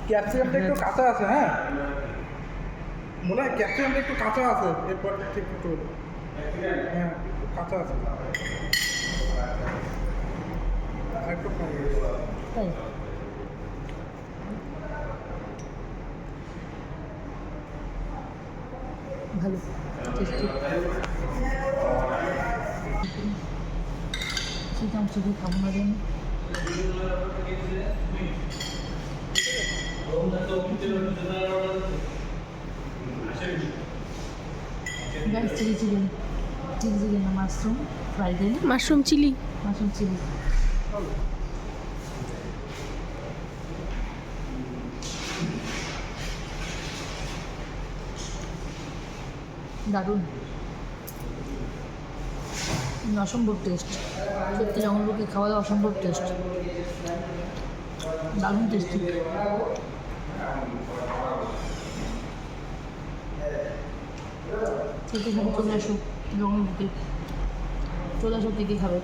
ক্যাপসিকামটা একটু কাঁচা আছে, হ্যাঁ মনে হয় ক্যাপসিকামটা একটু কাঁচা আছে, এরপর ঠিক একটু হ্যাঁ একটু কাঁচা আছে, একটু তাই ভালো টেস্টি। চিকেন চিলি খাবো না জানি। Guys chilli chicken, chilli chicken না mushroom fried rice, mushroom chilli. Mushroom chilli. দারুণ, অসম্ভব টেস্ট, সত্যি জঙ্গলবুকে খাওয়া দাওয়া অসম্ভব টেস্ট, দারুণ টেস্টি। থেকে খাবে চলে আসো জঙ্গলবুকে, চলে আসো থেকে খাবে।